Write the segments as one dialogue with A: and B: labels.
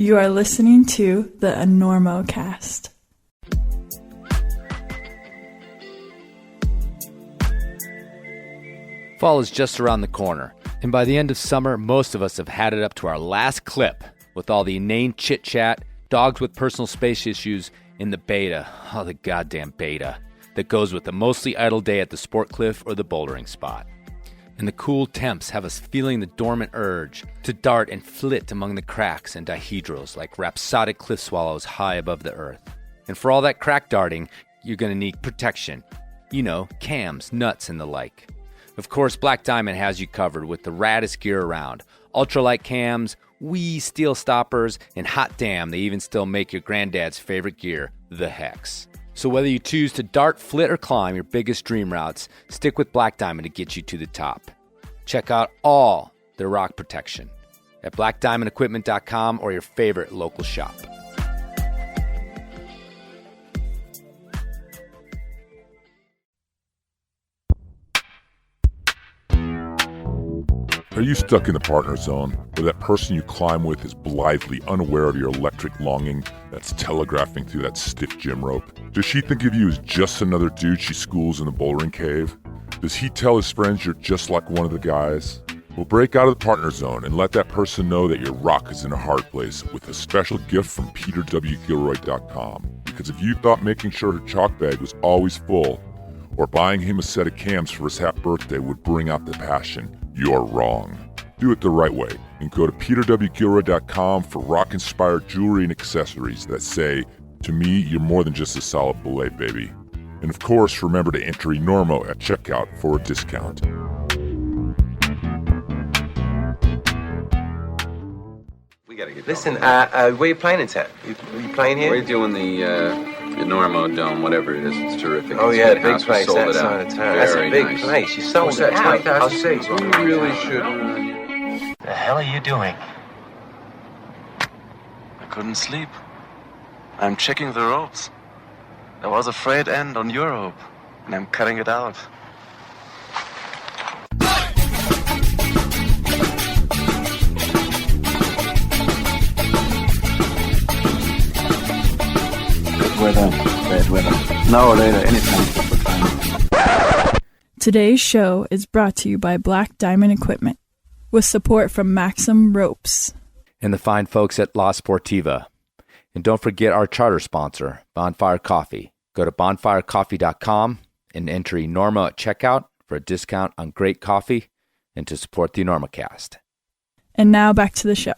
A: You are listening to the Enormocast.
B: Fall is just around the corner, and by the end of summer, most of us have had it up to our last clip with all the inane chit-chat, dogs with personal space issues, and the beta, the goddamn beta, that goes with the mostly idle day at the sport cliff or the bouldering spot. And the cool temps have us feeling the dormant urge to dart and flit among the cracks and dihedrals like rhapsodic cliff swallows high above the earth. And for all that crack darting, you're going to need protection. You know, cams, nuts, and the like. Of course, Black Diamond has you covered with the raddest gear around. Ultralight cams, wee steel stoppers, and hot damn, they even still make your granddad's favorite gear, the Hex. So whether you choose to dart, flit, or climb your biggest dream routes, stick with Black Diamond to get you to the top. Check out all their rock protection at blackdiamondequipment.com or your favorite local shop.
C: Are you stuck in the partner zone, where that person you climb with is blithely unaware of your electric longing that's telegraphing through that stiff gym rope? Does she think of you as just another dude she schools in the bouldering cave? Does he tell his friends you're just like one of the guys? Well, break out of the partner zone and let that person know that your rock is in a hard place with a special gift from PeterWGilroy.com. Because if you thought making sure her chalk bag was always full, or buying him a set of cams for his half birthday would bring out the passion, you're wrong. Do it the right way and go to PeterWGilroy.com for rock-inspired jewelry and accessories that say, to me, you're more than just a solid belay, baby. And of course, remember to enter Enormo at checkout for a discount.
D: We gotta get
E: Listen, where are you playing in town? You playing here?
D: We're doing the Enormo Dome, whatever it is. It's terrific.
E: Oh,
D: It's
E: yeah,
D: big
E: big
D: house. We
E: place,
D: sold
E: that
D: it out.
E: side of town. That's a
D: Very
E: big
D: nice.
E: place. You sold it out.
D: 20,000
E: seats.
D: We really should.
F: The hell are you doing? I couldn't sleep. I'm checking the ropes. There was a frayed end on your rope, and I'm cutting it out. Good weather, bad weather. Now or later, anytime.
A: Today's show is brought to you by Black Diamond Equipment, with support from Maxim Ropes.
B: And the fine folks at La Sportiva. And don't forget our charter sponsor, Bonfire Coffee. Go to bonfirecoffee.com and enter Enormo at checkout for a discount on great coffee and to support the Enormocast.
A: And now back to the show.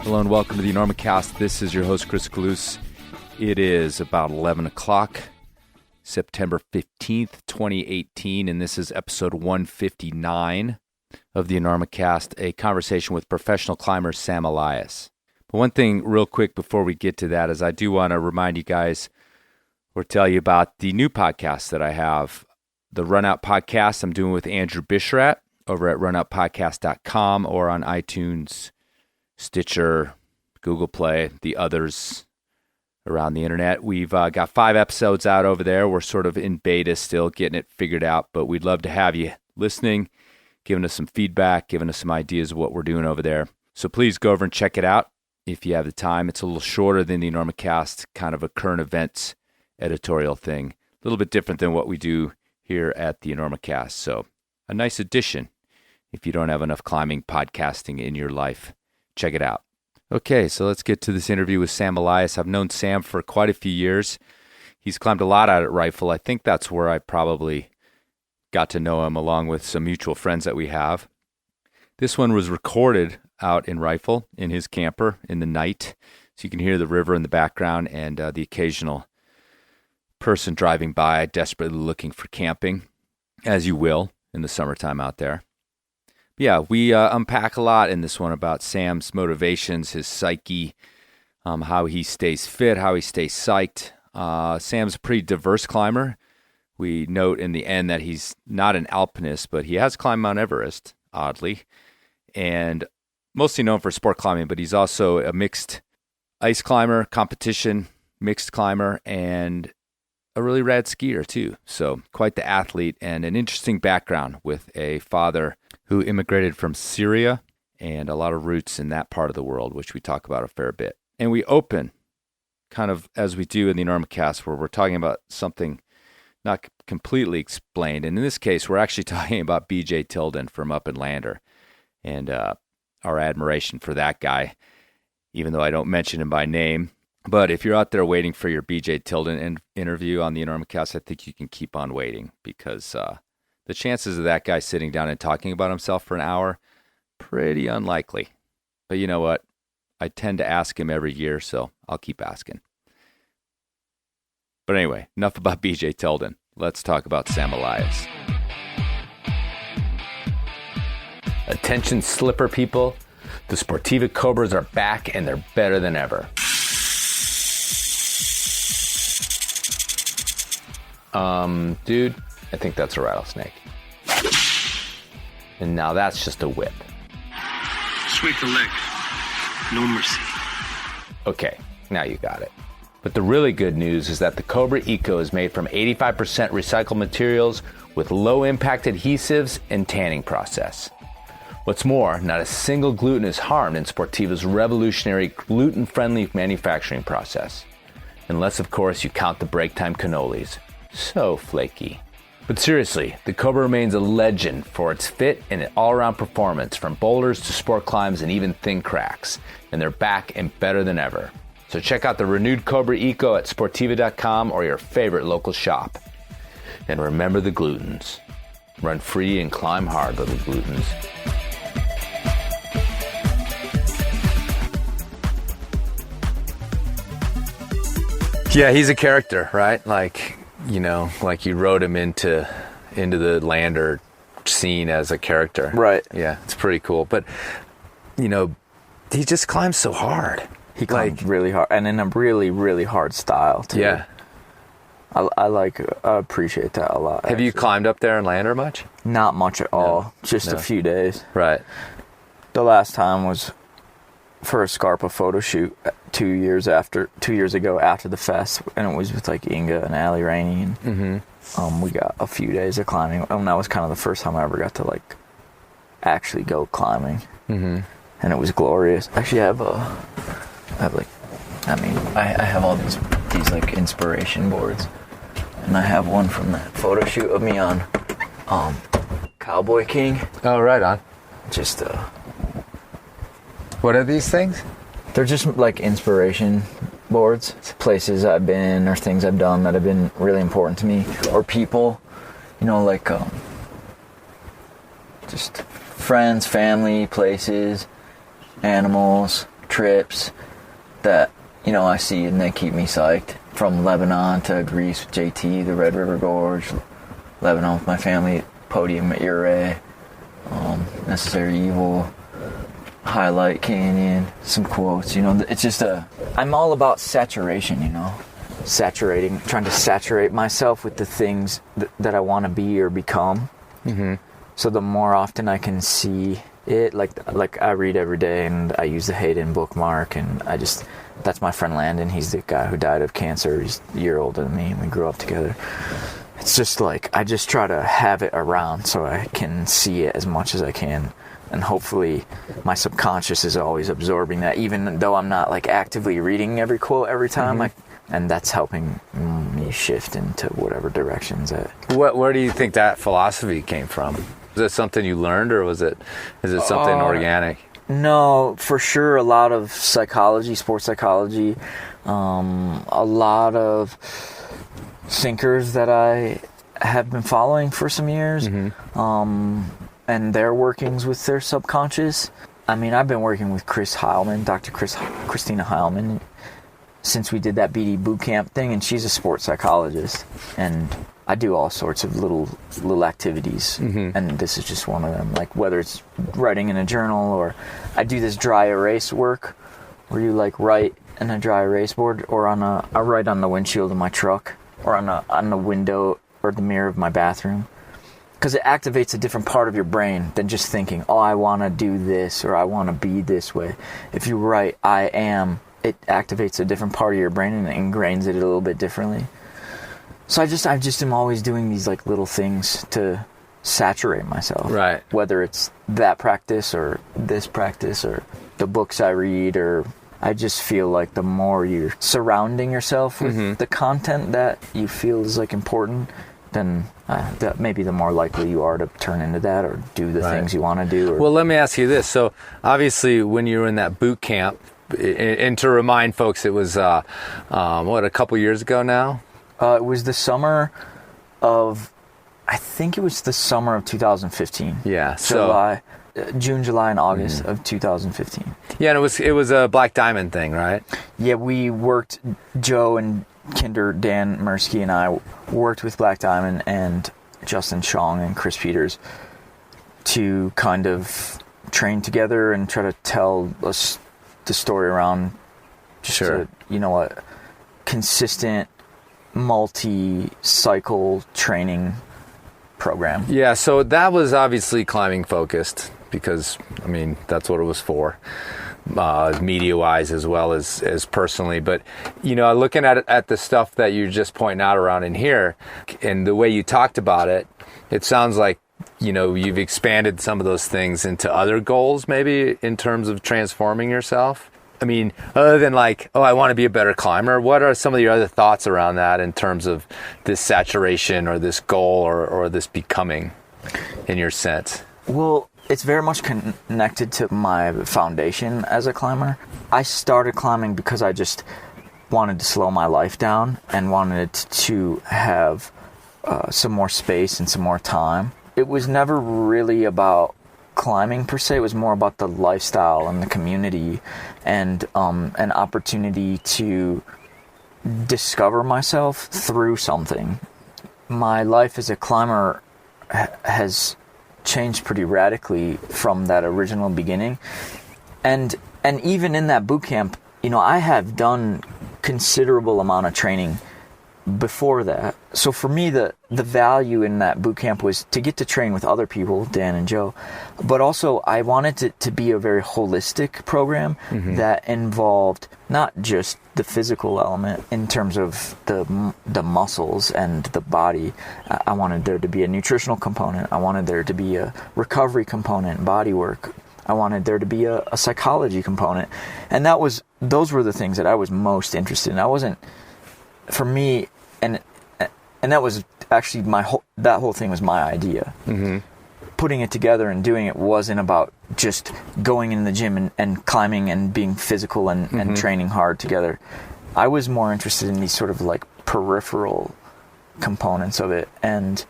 B: Hello and welcome to the Enormocast. This is your host, Chris Kalous. It is about 11 o'clock, September 15th, 2018, and this is episode 159 of the Enormocast, a conversation with professional climber Sam Elias. But one thing real quick before we get to that is I do want to remind you guys or tell you about the new podcast that I have, the Run Out Podcast I'm doing with Andrew Bishrat over at runoutpodcast.com or on iTunes, Stitcher, Google Play, the others around the internet. We've got 5 episodes out over there. We're sort of in beta still, getting it figured out, but we'd love to have you listening, giving us some feedback, giving us some ideas of what we're doing over there. So please go over and check it out if you have the time. It's a little shorter than the Enormocast, kind of a current events editorial thing. A little bit different than what we do here at the Enormocast. So a nice addition if you don't have enough climbing podcasting in your life. Check it out. Okay, so let's get to this interview with Sam Elias. I've known Sam for quite a few years. He's climbed a lot out at Rifle. I think that's where I probably got to know him, along with some mutual friends that we have. This one was recorded out in Rifle in his camper in the night, so you can hear the river in the background and the occasional person driving by desperately looking for camping, as you will in the summertime out there. Yeah, we unpack a lot in this one about Sam's motivations, his psyche, how he stays fit, how he stays psyched. Sam's a pretty diverse climber. We note in the end that he's not an alpinist, but he has climbed Mount Everest, oddly, and mostly known for sport climbing, but he's also a mixed ice climber, competition, mixed climber, and a really rad skier too. So quite the athlete, and an interesting background with a father who immigrated from Syria and a lot of roots in that part of the world, which we talk about a fair bit. And we open kind of as we do in the Enormocast, where we're talking about something not completely explained. And in this case, we're actually talking about B.J. Tilden from Up and Lander, and our admiration for that guy, even though I don't mention him by name. But if you're out there waiting for your B.J. Tilden interview on the Enormocast, I think you can keep on waiting, because the chances of that guy sitting down and talking about himself for an hour, pretty unlikely. But you know what? I tend to ask him every year, so I'll keep asking. But anyway, enough about B.J. Tilden. Let's talk about Sam Elias. Attention slipper people. The Sportiva Cobras are back, and they're better than ever. Dude, I think that's a rattlesnake. And now that's just a whip.
G: Sweep the leg. No mercy.
B: Okay, now you got it. But the really good news is that the Cobra Eco is made from 85% recycled materials with low-impact adhesives and tanning process. What's more, not a single gluten is harmed in Sportiva's revolutionary gluten-friendly manufacturing process. Unless, of course, you count the break time cannolis. So flaky. But seriously, the Cobra remains a legend for its fit and all-around performance, from boulders to sport climbs and even thin cracks. And they're back and better than ever. So check out the renewed Cobra Eco at Sportiva.com or your favorite local shop. And remember the glutens. Run free and climb hard, little glutens. Yeah, he's a character, right? Like, you know, like you wrote him into the Lander scene as a character.
H: Right.
B: Yeah, it's pretty cool. But, you know, he just climbs so hard.
H: He climbs really hard, and in a really, really hard style, too.
B: Yeah.
H: I appreciate that a lot.
B: Have you climbed up there in Lander much?
H: Not much at all. Just a few days.
B: Right.
H: The last time was for a Scarpa photo shoot 2 years ago after the fest, and it was with like Inga and Allie Rainey, and we got a few days of climbing, and that was kind of the first time I ever got to like actually go climbing, and it was glorious. Actually, I have all these like inspiration boards, and I have one from that photo shoot of me on Cowboy King.
B: Oh, right on.
H: Just
B: what are these things?
H: They're just like inspiration boards, places I've been or things I've done that have been really important to me, or people, you know, like just friends, family, places, animals, trips that, you know, I see and they keep me psyched. From Lebanon to Greece with JT, the Red River Gorge, Lebanon with my family, Podium at Ure, Necessary Evil, Highlight Canyon, some quotes, you know. It's just I'm all about saturation, you know, trying to saturate myself with the things that I want to be or become. So the more often I can see it, like I read every day, and I use the Hayden bookmark, and that's my friend Landon. He's the guy who died of cancer. He's a year older than me, and we grew up together. It's just like I just try to have it around so I can see it as much as I can. And hopefully my subconscious is always absorbing that, even though I'm not like actively reading every quote every time. And that's helping me shift into whatever direction's at.
B: Where do you think that philosophy came from? Was it something you learned, or is it something organic?
H: No, for sure. A lot of psychology, sports psychology, a lot of thinkers that I have been following for some years. And their workings with their subconscious. I mean, I've been working with Chris Heilman, Christina Heilman, since we did that BD boot camp thing, and she's a sports psychologist. And I do all sorts of little activities, and this is just one of them. Like whether it's writing in a journal, or I do this dry erase work, where you like write in a dry erase board, or I write on the windshield of my truck, or on the window or the mirror of my bathroom. Because it activates a different part of your brain than just thinking, oh, I want to do this, or I want to be this way. If you write, I am it activates a different part of your brain and it ingrains it a little bit differently. So I just am always doing these like little things to saturate myself.
B: Right.
H: Whether it's that practice or this practice or the books I read, or I just feel like the more you're surrounding yourself with the content that you feel is like important, then that maybe the more likely you are to turn into that or do the things you want to do.
B: Well, let me ask you this. So obviously when you were in that boot camp, and to remind folks, it was, a couple years ago now?
H: It was the summer of, I think it was the summer of 2015.
B: Yeah.
H: June, July, and August of 2015.
B: Yeah, and it was a Black Diamond thing, right?
H: Yeah, we worked, Joe and Kinder, Dan Mursky, and I worked with Black Diamond and Justin Chong and Chris Peters to kind of train together and try to tell us the story around just a consistent multi-cycle training program.
B: Yeah, so that was obviously climbing focused because, I mean, that's what it was for, media-wise as well as personally. But, looking at the stuff that you're just pointing out around in here and the way you talked about it, it sounds like, you've expanded some of those things into other goals maybe in terms of transforming yourself. I mean, other than like, I want to be a better climber, what are some of your other thoughts around that in terms of this saturation or this goal or this becoming in your sense?
H: Well, it's very much connected to my foundation as a climber. I started climbing because I just wanted to slow my life down and wanted to have some more space and some more time. It was never really about climbing per se. It was more about the lifestyle and the community and an opportunity to discover myself through something. My life as a climber has changed pretty radically from that original beginning, and even in that boot camp, I have done considerable amount of training before that. So for me, the value in that boot camp was to get to train with other people, Dan and Joe, but also I wanted it to be a very holistic program that involved not just the physical element in terms of the muscles and the body. I wanted there to be a nutritional component. I wanted there to be a recovery component, body work. I wanted there to be a psychology component. And those were the things that I was most interested in. I wasn't, for me, and that was actually that whole thing was my idea. Putting it together and doing it wasn't about just going in the gym and climbing and being physical and training hard together. I was more interested in these sort of like peripheral components of it. And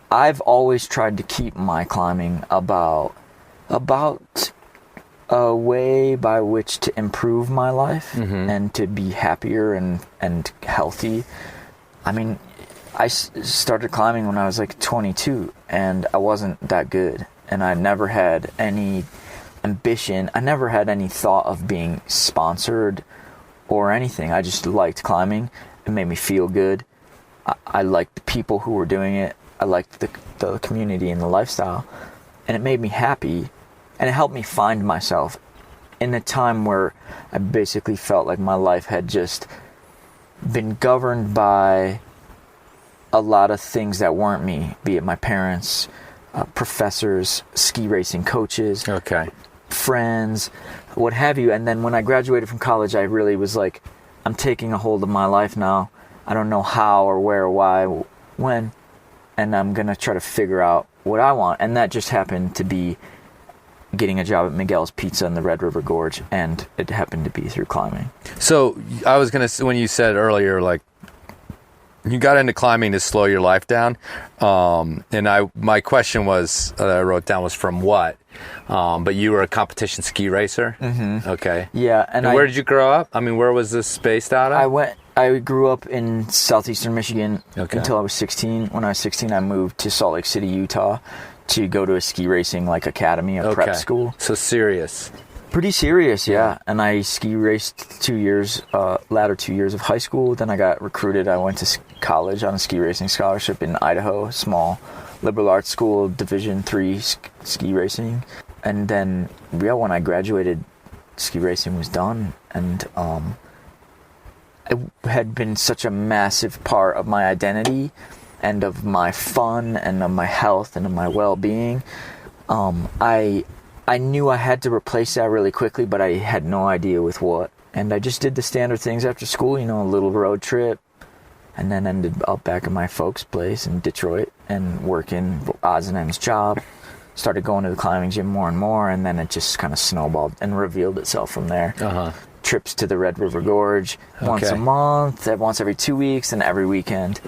H: I've always tried to keep my climbing about a way by which to improve my life and to be happier and healthy. I mean, I started climbing when I was like 22 and I wasn't that good, and I never had any ambition. I never had any thought of being sponsored or anything. I just liked climbing. It made me feel good. I liked the people who were doing it. I liked the community and the lifestyle, and it made me happy, and it helped me find myself in a time where I basically felt like my life had just been governed by a lot of things that weren't me, be it my parents, professors, ski racing coaches, friends, what have you. And then when I graduated from college, I really was like, I'm taking a hold of my life now. I don't know how or where or why, when, and I'm going to try to figure out what I want. And that just happened to be getting a job at Miguel's Pizza in the Red River Gorge, and it happened to be through climbing.
B: So I was going to, when you said earlier, like, you got into climbing to slow your life down, and my question was, I wrote down, was from what? But you were a competition ski racer? Okay.
H: Yeah. And
B: where did you grow up? I mean, where was this based out of?
H: I grew up in southeastern Michigan until I was 16. When I was 16, I moved to Salt Lake City, Utah, to go to a ski racing academy, a prep school. So
B: serious.
H: Pretty serious, yeah. And I ski raced 2 years, latter 2 years of high school. Then I got recruited. I went to college on a ski racing scholarship in Idaho, a small liberal arts school, Division III ski racing. And then, when I graduated, ski racing was done. And had been such a massive part of my identity and of my fun and of my health and of my well-being. I knew I had to replace that really quickly, but I had no idea with what. And I just did the standard things after school, you know, a little road trip, and then ended up back at my folks' place in Detroit and working odds and ends job. Started going to the climbing gym more and more, and then it just kind of snowballed and revealed itself from there. Trips to the Red River Gorge once a month, once every 2 weeks, and every weekend.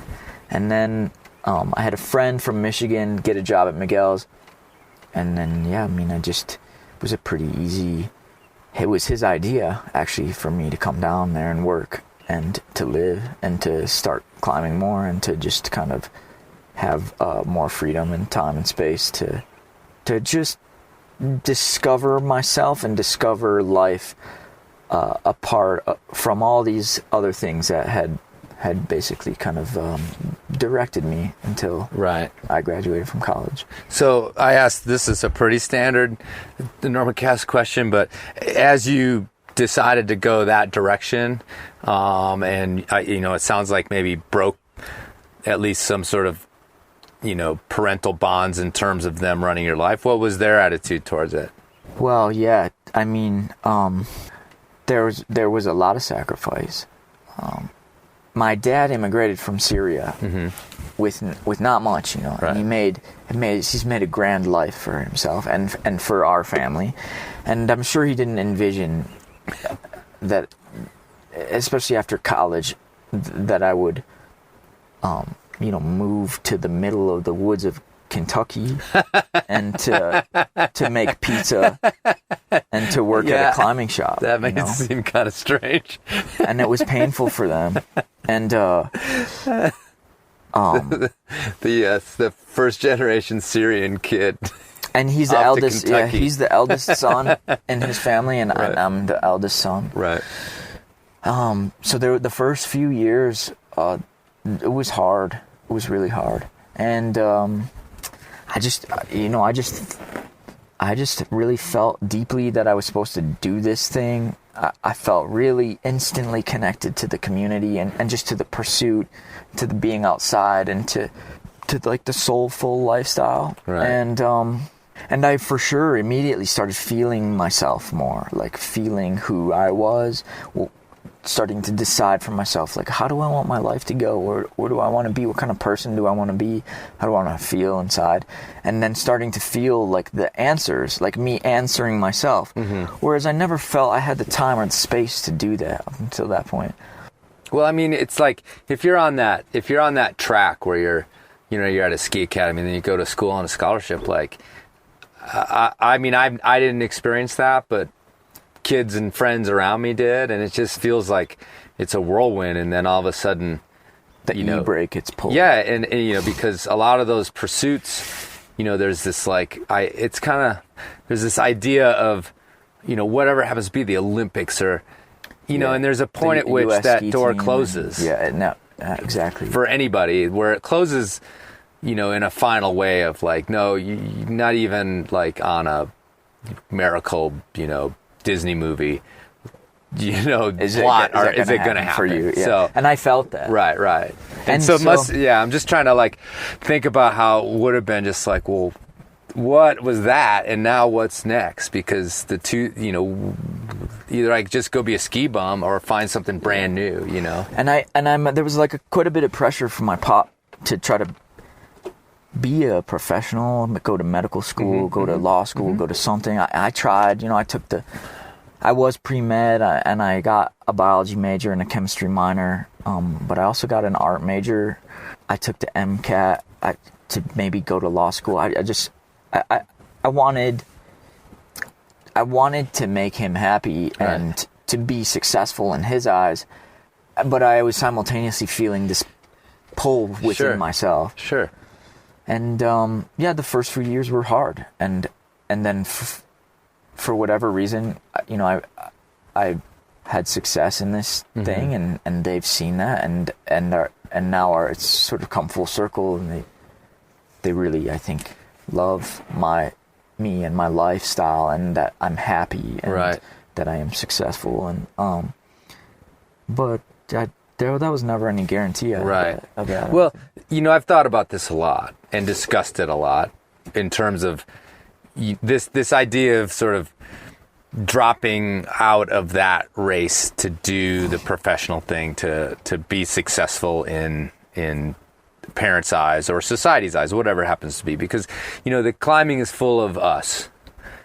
H: And then I had a friend from Michigan get a job at Miguel's. And then, it was a pretty easy, it was his idea, actually, for me to come down there and work and to live and to start climbing more and to just kind of have more freedom and time and space to just discover myself and discover life apart from all these other things that had basically kind of directed me until I graduated from college.
B: So I asked, this is a pretty standard Enormocast question, but as you decided to go that direction, and it sounds like maybe broke at least some sort of, parental bonds in terms of them running your life, what was their attitude towards it?
H: Well, yeah, I mean, there was a lot of sacrifice. My dad immigrated from Syria with not much, and he's made a grand life for himself and for our family, and I'm sure he didn't envision that, especially after college, that I would, move to the middle of the woods of Kentucky and to make pizza and to work at a climbing shop.
B: That makes it seem kind of strange.
H: And it was painful for them. And
B: the first generation Syrian kid.
H: And he's the eldest. Yeah, he's the eldest son in his family, and I'm the eldest son.
B: Right.
H: So the first few years, it was hard. It was really hard, and I just really felt deeply that I was supposed to do this thing. I felt really instantly connected to the community and just to the pursuit, to the being outside, and to like the soulful lifestyle.
B: Right.
H: And I for sure immediately started feeling myself more, like feeling who I was, starting to decide for myself, like, how do I want my life to go? Where do I want to be? What kind of person do I want to be? How do I want to feel inside? And then starting to feel like the answers, like me answering myself. Whereas I never felt I had the time or the space to do that up until that point.
B: Well, I mean, it's like if you're on that track where you're at a ski academy and then you go to school on a scholarship, like, I didn't experience that, but kids and friends around me did, and it just feels like it's a whirlwind, and then all of a sudden
H: the e-brake gets pulled.
B: Yeah, and because a lot of those pursuits, there's this there's this idea of, whatever happens to be the Olympics or, and there's a point at which that door closes.
H: Exactly.
B: For anybody, where it closes, in a final way of like, no, not even like on a miracle, Disney movie, is it going to happen
H: for you? Yeah.
B: So,
H: and I felt that.
B: Right. And so I'm just trying to like think about how it would have been just like, well, what was that? And now what's next? Because the two, either I just go be a ski bum or find something brand new,
H: And there was like quite a bit of pressure from my pop to try to be a professional, go to medical school, go to law school, go to something. I tried, I was pre-med and I got a biology major and a chemistry minor, but I also got an art major. I took the MCAT to maybe go to law school. I wanted to make him happy and to be successful in his eyes, but I was simultaneously feeling this pull within myself.
B: Sure.
H: And the first few years were hard, and then for whatever reason, I had success in this thing, and they've seen that, and now it's sort of come full circle, and they really, I think, love me and my lifestyle, and that I'm happy, and that I am successful, and but That was never any guarantee of that.
B: Well, I've thought about this a lot and discussed it a lot in terms of this idea of sort of dropping out of that race to do the professional thing, to be successful in parents' eyes or society's eyes, whatever it happens to be. Because, the climbing is full of us.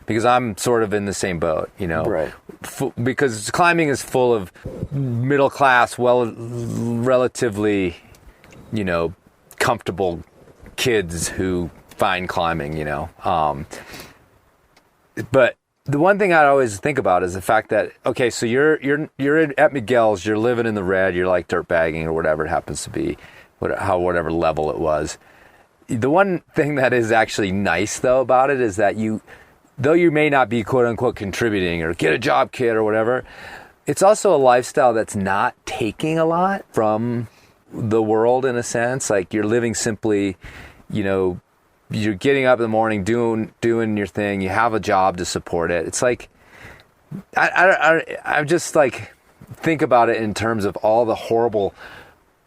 B: Because I'm sort of in the same boat,
H: Right.
B: Because climbing is full of middle class, relatively, comfortable kids who find climbing, But the one thing I always think about is the fact that, okay, so you're at Miguel's, you're living in the red, you're like dirt bagging or whatever it happens to be, whatever level it was. The one thing that is actually nice though about it is that though you may not be quote unquote contributing or get a job, kid, or whatever, it's also a lifestyle that's not taking a lot from the world in a sense. Like you're living simply, you're getting up in the morning, doing your thing. You have a job to support it. It's like, I just like think about it in terms of all the horrible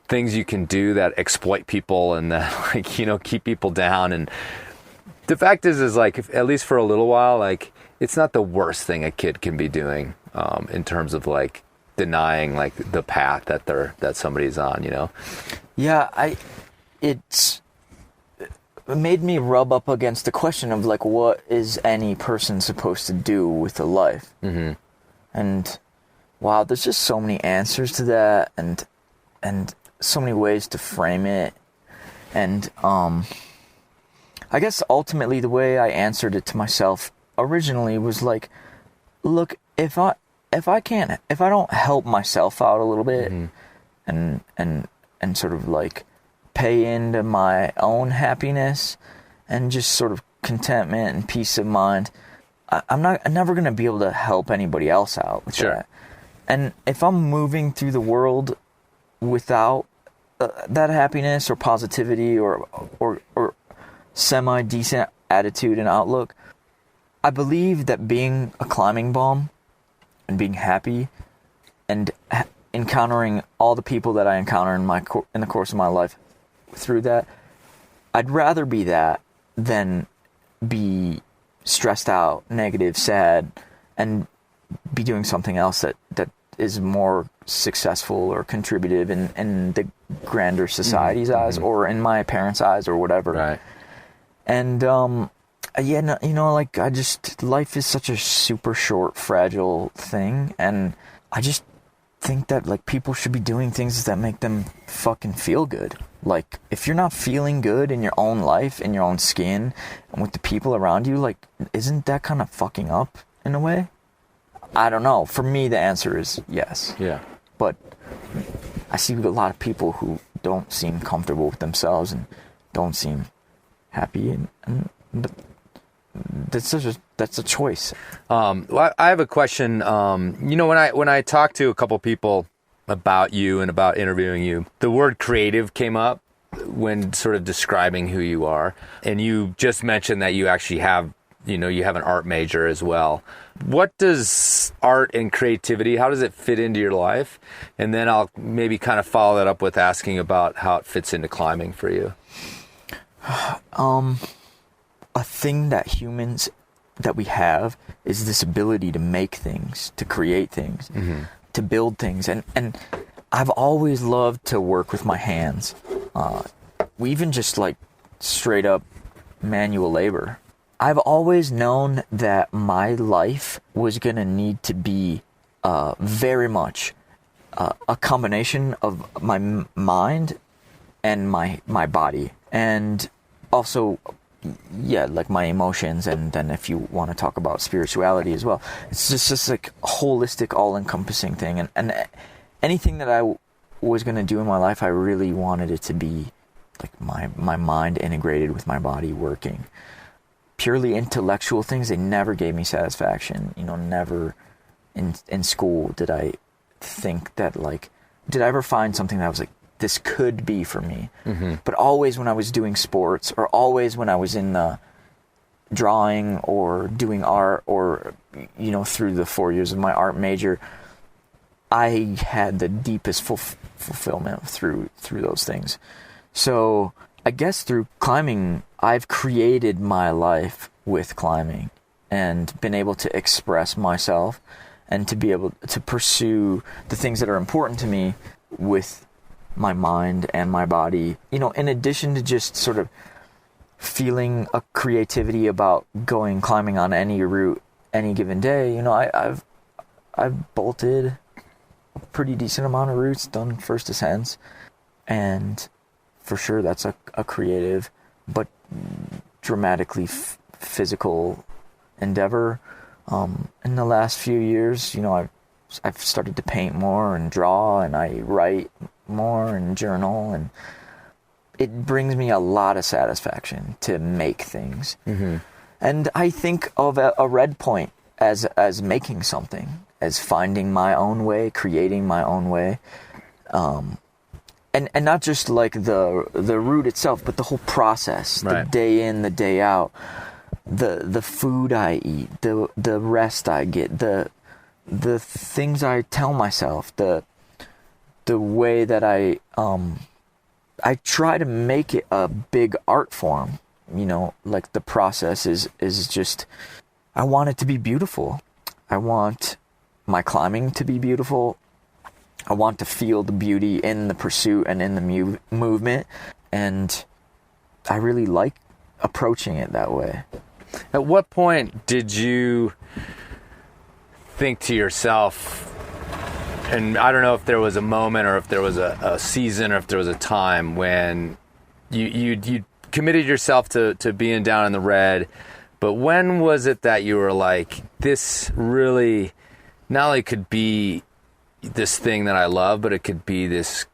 B: things you can do that exploit people and that keep people down. And the fact is like, at least for a little while, like it's not the worst thing a kid can be doing, in terms of like denying like the path that somebody's on,
H: Yeah, it made me rub up against the question of like, what is any person supposed to do with a life?
B: Mm-hmm.
H: And wow, there's just so many answers to that, and so many ways to frame it, and I guess ultimately the way I answered it to myself originally was like, look, if I don't help myself out a little bit,
B: mm-hmm.
H: and sort of like pay into my own happiness and just sort of contentment and peace of mind, I'm never going to be able to help anybody else out with that. And if I'm moving through the world without that happiness or positivity or semi-decent attitude and outlook, I believe that being a climbing bum and being happy and encountering all the people that I encounter in the course of my life through that, I'd rather be that than be stressed out, negative, sad, and be doing something else that is more successful or contributive in the grander society's eyes, or in my parents' eyes, or whatever.
B: Right.
H: And life is such a super short, fragile thing, and I just think that like people should be doing things that make them fucking feel good. Like if you're not feeling good in your own life, in your own skin, and with the people around you, like isn't that kind of fucking up in a way? I don't know. For me, the answer is yes.
B: Yeah.
H: But I see a lot of people who don't seem comfortable with themselves and don't seem happy, but that's a choice.
B: Well, I have a question. When I talked to a couple people about you and about interviewing you, the word creative came up when sort of describing who you are, and you just mentioned that you actually have, you have an art major as well. What does art and creativity, how does it fit into your life? And then I'll maybe kind of follow that up with asking about how it fits into climbing for you.
H: A thing that humans that we have is this ability to make things, to create things, to build things, and I've always loved to work with my hands. We even just like straight up manual labor. I've always known that my life was gonna need to be very much a combination of my mind and my body, and also like my emotions, and then if you want to talk about spirituality as well, it's just like a holistic, all-encompassing thing, and anything that I was going to do in my life, I really wanted it to be like my mind integrated with my body working. Purely intellectual things, they never gave me satisfaction. Never in school did I think that, like, did I ever find something that I was like, this could be for me. But always when I was doing sports, or always when I was in the drawing or doing art, or through the 4 years of my art major, I had the deepest fulfillment through those things. So I guess through climbing, I've created my life with climbing and been able to express myself and to be able to pursue the things that are important to me with my mind and my body. You know, in addition to just sort of feeling a creativity about going climbing on any route any given day, you know, I've bolted a pretty decent amount of routes, done first ascents, and for sure that's a creative but dramatically physical endeavor. In the last few years, you know, I've started to paint more and draw, and I write more and journal, and it brings me a lot of satisfaction to make things. Mm-hmm. And I think of a red point as making something, as finding my own way, creating my own way. And not just like the route itself, but the whole process, right. The day in, the day out, the food I eat, the rest I get, the things I tell myself, the way that I try to make it a big art form. You know, like the process is just, I want it to be beautiful. I want my climbing to be beautiful. I want to feel the beauty in the pursuit and in the movement. And I really like approaching it that way.
B: At what point did you think to yourself, and I don't know if there was a moment or if there was a season or if there was a time when you committed yourself to being down in the red, but when was it that you were like, this really not only could be this thing that I love, but it could be this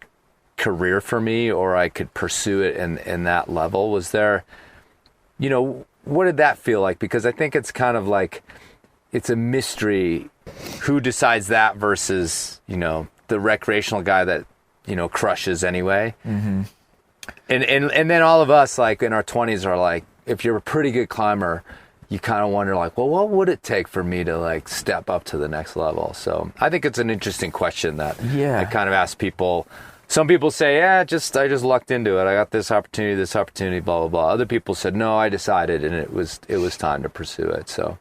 B: career for me, or I could pursue it in that level? Was there, you know, what did that feel like? Because I think it's kind of like, it's a mystery who decides that versus, you know, the recreational guy that, you know, crushes anyway. Mm-hmm. And then all of us, like in our 20s, are like, if you're a pretty good climber, you kind of wonder like, well, what would it take for me to like step up to the next level? So I think it's an interesting question that I kind of ask people. Some people say, I just lucked into it. I got this opportunity, blah, blah, blah. Other people said, no, I decided, and it was time to pursue it. So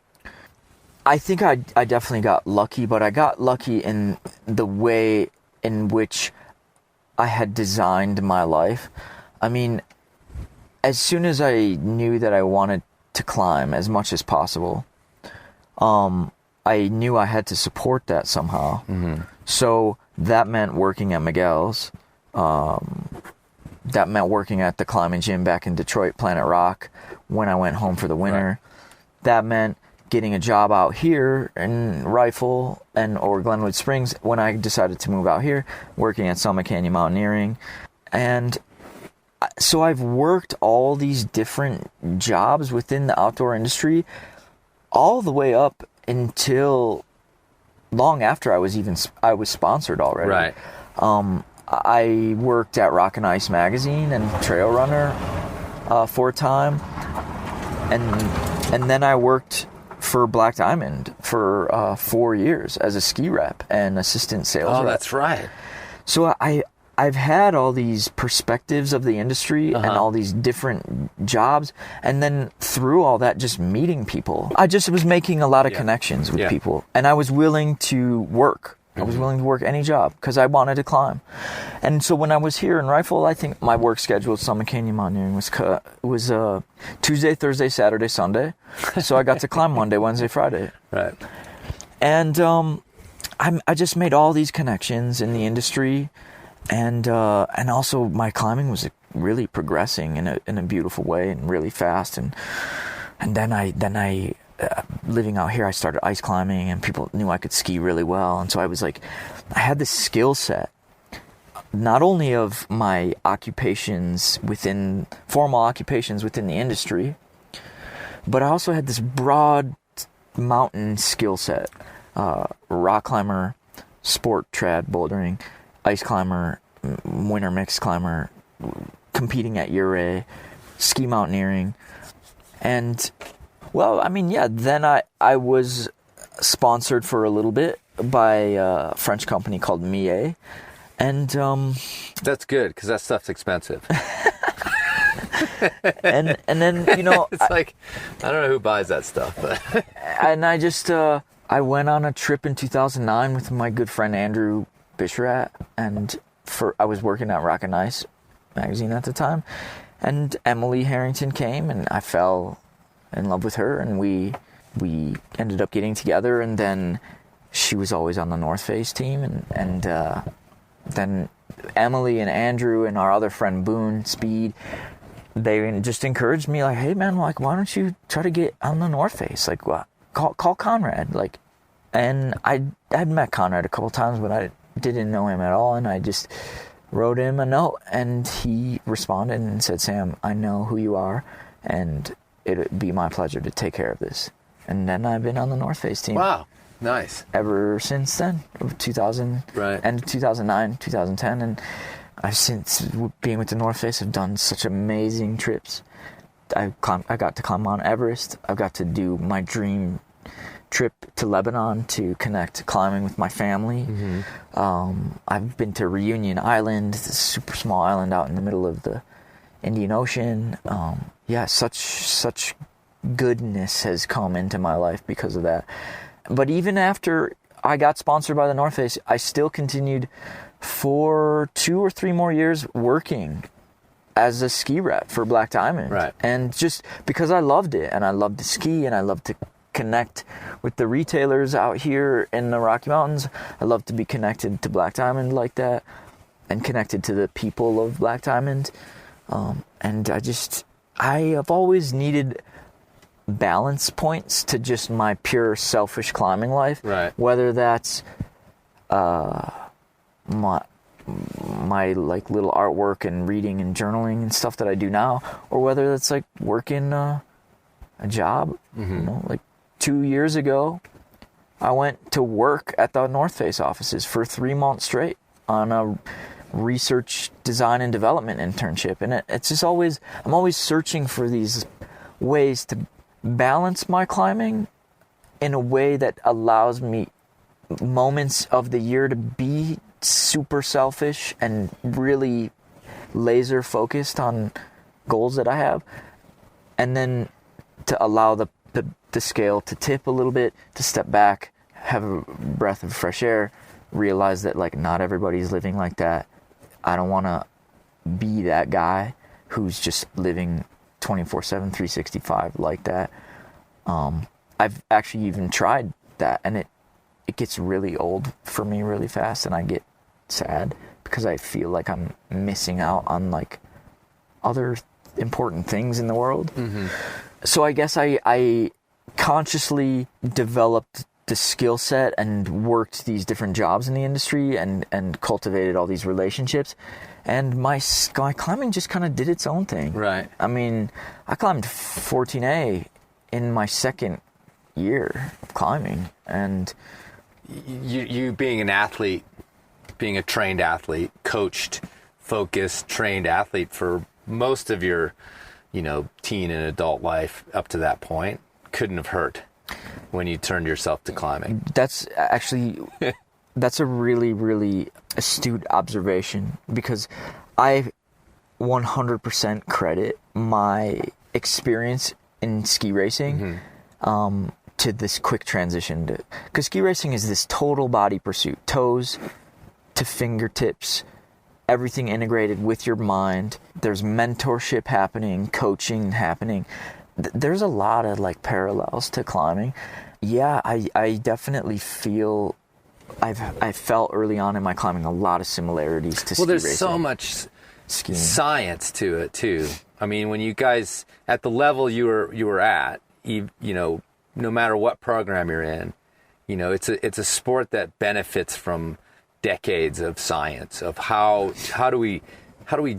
H: I think I definitely got lucky, but I got lucky in the way in which I had designed my life. I mean, as soon as I knew that I wanted to climb as much as possible, I knew I had to support that somehow. Mm-hmm. So that meant working at Miguel's. That meant working at the climbing gym back in Detroit, Planet Rock, when I went home for the winter. Right. That meant getting a job out here in Rifle or Glenwood Springs when I decided to move out here, working at Summit Canyon Mountaineering. And so I've worked all these different jobs within the outdoor industry all the way up until long after I was sponsored already.
B: Right.
H: I worked at Rock and Ice magazine and Trail Runner for a time, and then I worked for Black Diamond for 4 years as a ski rep and assistant sales rep.
B: Oh, that's right.
H: So I've had all these perspectives of the industry and all these different jobs, and then through all that, just meeting people. I just was making a lot of connections with people, and I was willing to work. I was willing to work any job because I wanted to climb. And so when I was here in Rifle, I think my work schedule at Summit Canyon Mountaineering was Tuesday, Thursday, Saturday, Sunday. So I got to climb Monday, Wednesday, Friday.
B: Right.
H: And I just made all these connections in the industry. And also my climbing was really progressing in a beautiful way and really fast. And then I living out here, I started ice climbing, and people knew I could ski really well. And so I was like, I had this skill set, not only of my formal occupations within the industry, but I also had this broad mountain skill set, rock climber, sport trad bouldering, ice climber, winter mixed climber, competing at Ouray, ski mountaineering. And well, I mean, then I was sponsored for a little bit by a French company called Millet. And
B: that's good because that stuff's expensive.
H: and then, you know,
B: it's like, I don't know who buys that stuff, but
H: and I just I went on a trip in 2009 with my good friend Andrew Bisharat, and I was working at Rock and Ice magazine at the time, and Emily Harrington came, and I fell in love with her, and we ended up getting together, and then she was always on the North Face team, and then Emily and Andrew and our other friend Boone Speed, they just encouraged me, like, hey man, like, why don't you try to get on the North Face? Like, what? Call Conrad. Like, and I had met Conrad a couple times, but I didn't know him at all, and I just wrote him a note, and he responded and said, Sam, I know who you are, and it'd be my pleasure to take care of this. And then I've been on the North Face team.
B: Wow. Nice.
H: Ever since then, 2000,
B: right.
H: End of 2009, 2010, and I've since being with the North Face, have done such amazing trips. I got to climb Mount Everest. I got to do my dream trip to Lebanon to connect climbing with my family. Mm-hmm. I've been to Reunion Island, this super small island out in the middle of the Indian Ocean. Such goodness has come into my life because of that. But even after I got sponsored by the North Face, I still continued for 2 or 3 more years working as a ski rep for Black Diamond.
B: Right.
H: And just because I loved it, and I loved to ski, and I loved to connect with the retailers out here in the Rocky Mountains. I love to be connected to Black Diamond like that, and connected to the people of Black Diamond. And I have always needed balance points to just my pure selfish climbing life.
B: Right.
H: Whether that's my like little artwork and reading and journaling and stuff that I do now, or whether that's like working a job. Mm-hmm. You know, like 2 years ago, I went to work at the North Face offices for 3 months straight on a research, design, and development internship. And it's just I'm always searching for these ways to balance my climbing in a way that allows me moments of the year to be super selfish and really laser focused on goals that I have, and then to allow the scale to tip a little bit, to step back, have a breath of fresh air, realize that like not everybody's living like that. I don't want to be that guy who's just living 24/7, 365 like that. I've actually even tried that, and it gets really old for me really fast, and I get sad because I feel like I'm missing out on like other important things in the world. Mm-hmm. So I guess I consciously developed the skill set and worked these different jobs in the industry and cultivated all these relationships, and my climbing just kind of did its own thing.
B: Right.
H: I mean, I climbed 14A in my second year of climbing, and
B: you being an athlete, being a trained athlete, coached, focused, trained athlete for most of your, teen and adult life up to that point, couldn't have hurt when you turned yourself to climbing.
H: That's actually, that's a really, really astute observation, because I 100% credit my experience in ski racing to this quick transition. Because ski racing is this total body pursuit, toes to fingertips, everything integrated with your mind. There's mentorship happening, coaching happening. There's a lot of like parallels to climbing. Yeah, I definitely feel I felt early on in my climbing a lot of similarities to ski racing.
B: Well, there's so much
H: skiing
B: science to it too. I mean, when you guys at the level you were at, no matter what program you're in, it's a sport that benefits from decades of science of how do we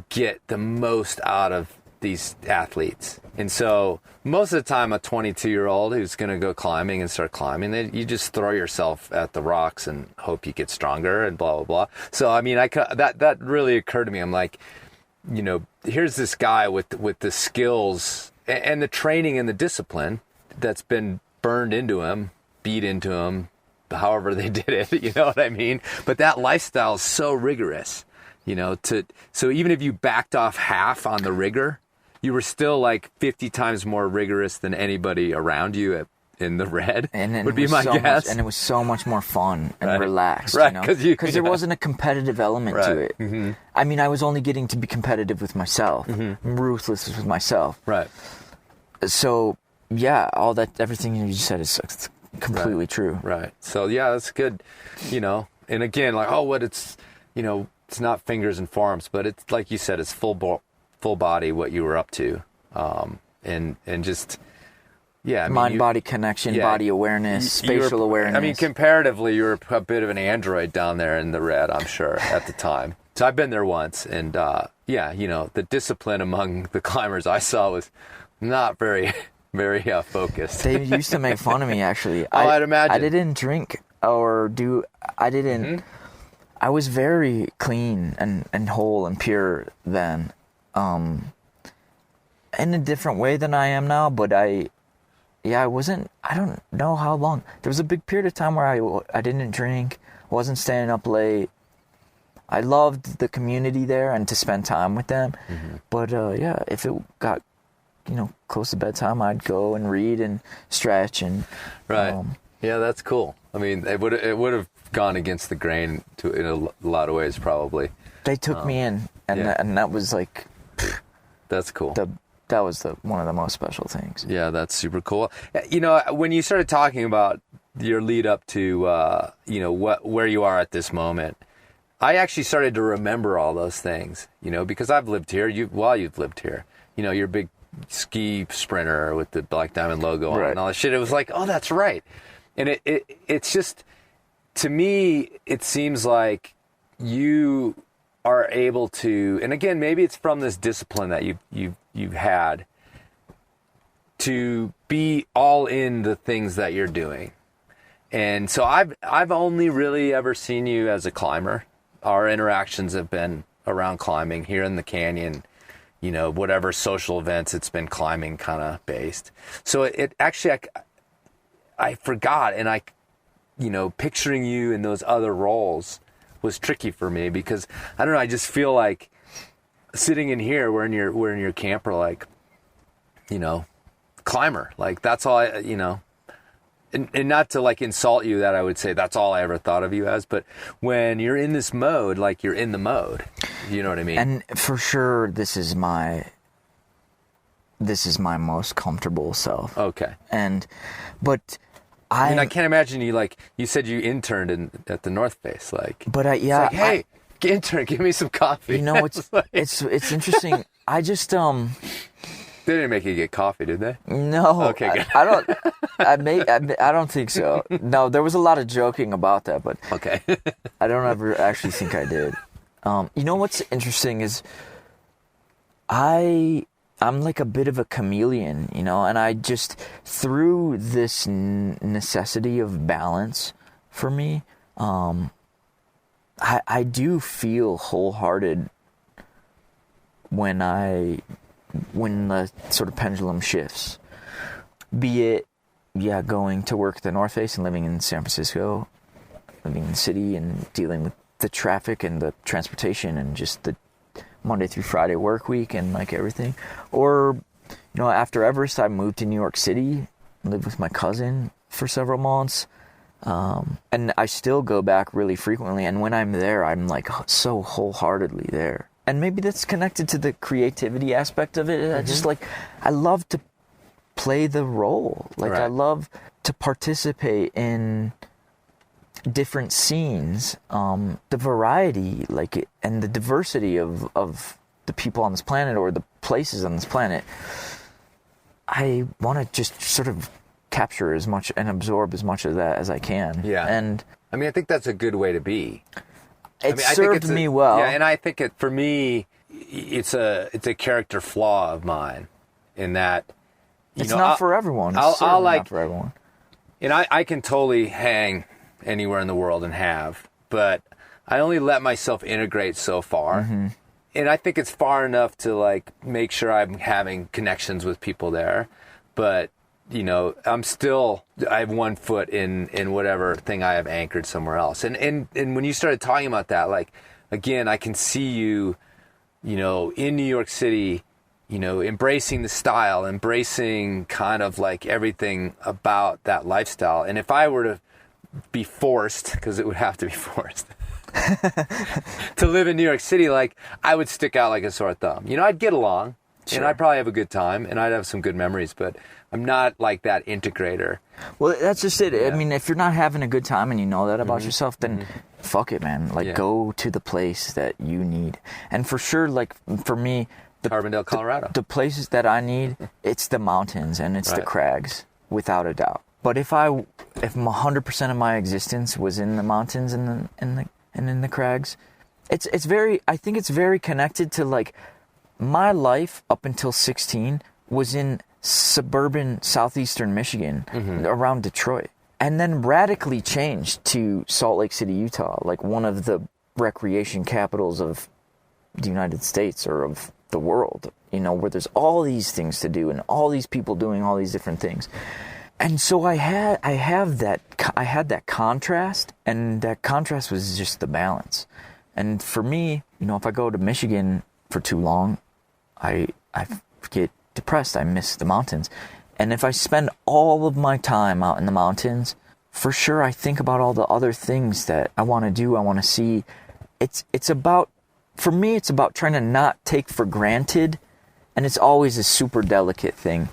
B: get the most out of these athletes. And so most of the time, a 22-year-old who's going to go climbing and start climbing, you just throw yourself at the rocks and hope you get stronger and blah, blah, blah. So, I mean, that really occurred to me. I'm like, here's this guy with the skills and the training and the discipline that's been burned into him, beat into him, however they did it, you know what I mean? But that lifestyle is so rigorous, you know, so even if you backed off half on the rigor, you were still like 50 times more rigorous than anybody around you in the red, would be my guess.
H: And it was so much more fun and relaxed,
B: right?
H: You know? Because there wasn't a competitive element to it.
B: Mm-hmm.
H: I mean, I was only getting to be competitive with myself, ruthless with myself.
B: Right.
H: So, yeah, everything you just said is completely true.
B: Right. So, yeah, that's good, you know. And again, like, it's, you know, it's not fingers and forearms, but it's, like you said, it's full body what you were up to. And just... Yeah, I mean,
H: mind-body connection, body awareness, spatial awareness.
B: I mean, comparatively, you were a bit of an android down there in the red, I'm sure, at the time. So I've been there once, and you know, the discipline among the climbers I saw was not very, very focused.
H: They used to make fun of me, actually.
B: I'd imagine.
H: I didn't drink I didn't. I was very clean and whole and pure then, in a different way than I am now, but I don't know how long. There was a big period of time where I didn't drink, wasn't staying up late. I loved the community there and to spend time with them. Mm-hmm. But, if it got, you know, close to bedtime, I'd go and read and stretch and...
B: Right. Yeah, that's cool. I mean, it would have gone against the grain in a lot of ways, probably.
H: They took me in, and that was like...
B: That's cool.
H: That was one of the most special things.
B: Yeah, that's super cool. You know, when you started talking about your lead up to, you know, where you are at this moment, I actually started to remember all those things, you know, because I've lived here. You've lived here. You know, you're a big ski sprinter with the Black Diamond logo on and all that shit. It was like, oh, that's right. And it's just, to me, it seems like you are able to, and again, maybe it's from this discipline that you've had to be all in the things that you're doing. And so I've only really ever seen you as a climber. Our interactions have been around climbing here in the canyon, you know, whatever social events, it's been climbing kind of based. So it actually, I forgot, and you know, picturing you in those other roles was tricky for me because, I don't know, I just feel like sitting in here, we're in your camper, like, you know, climber, like that's all you know, and not to like insult you that I would say that's all I ever thought of you as, but when you're in this mode, like you're in the mode, you know what I mean?
H: And for sure, this is my most comfortable self.
B: Okay.
H: But
B: I mean, I can't imagine you, like, you said you interned at the North Face, like.
H: But
B: like, hey, intern, give me some coffee.
H: You know, it's interesting. I just
B: They didn't make you get coffee, did they?
H: No.
B: Okay, good.
H: I don't think so. No, there was a lot of joking about that, but
B: okay.
H: I don't ever actually think I did. You know what's interesting is I'm like a bit of a chameleon, you know, and I just, through this necessity of balance for me, I do feel wholehearted when the sort of pendulum shifts, be it, going to work at the North Face and living in San Francisco, living in the city and dealing with the traffic and the transportation and just the Monday through Friday work week and like everything. Or, you know, after Everest, I moved to New York City, lived with my cousin for several months. And I still go back really frequently. And when I'm there, I'm like so wholeheartedly there. And maybe that's connected to the creativity aspect of it. I just like, I love to play the role. Like I love to participate in different scenes, the variety, and the diversity of the people on this planet or the places on this planet. I want to just sort of capture as much and absorb as much of that as I can.
B: Yeah.
H: And
B: I mean, I think that's a good way to be.
H: It served me well.
B: Yeah, and I think for me, it's a character flaw of mine in that,
H: it's not for everyone. It's not for everyone.
B: And I can totally hang anywhere in the world and have, but I only let myself integrate so far. Mm-hmm. And I think it's far enough to like make sure I'm having connections with people there, but you know, I have one foot in whatever thing I have anchored somewhere else. And when you started talking about that, like, again, I can see you, you know, in New York City, you know, embracing the style, embracing kind of like everything about that lifestyle. And if I were to be forced, because it would have to be forced, to live in New York City, like, I would stick out like a sore thumb. You know, I'd get along, and I'd probably have a good time, and I'd have some good memories, but I'm not like that integrator.
H: Well, that's just it. Yeah. I mean, if you're not having a good time and you know that about yourself, then fuck it, man. Like, go to the place that you need. And for sure, like, for me,
B: Carbondale, Colorado.
H: The places that I need, it's the mountains and it's the crags, without a doubt. But if 100% of my existence was in the mountains and in the crags, it's very, I think it's very connected to, like, my life up until 16 was in suburban southeastern Michigan, around Detroit, and then radically changed to Salt Lake City, Utah, like one of the recreation capitals of the United States or of the world, you know, where there's all these things to do and all these people doing all these different things. And so I had that contrast, and that contrast was just the balance. And for me, you know, if I go to Michigan for too long, I get depressed. I miss the mountains. And if I spend all of my time out in the mountains, for sure I think about all the other things that I want to do, I want to see. It's about, for me, it's about trying to not take for granted, and it's always a super delicate thing,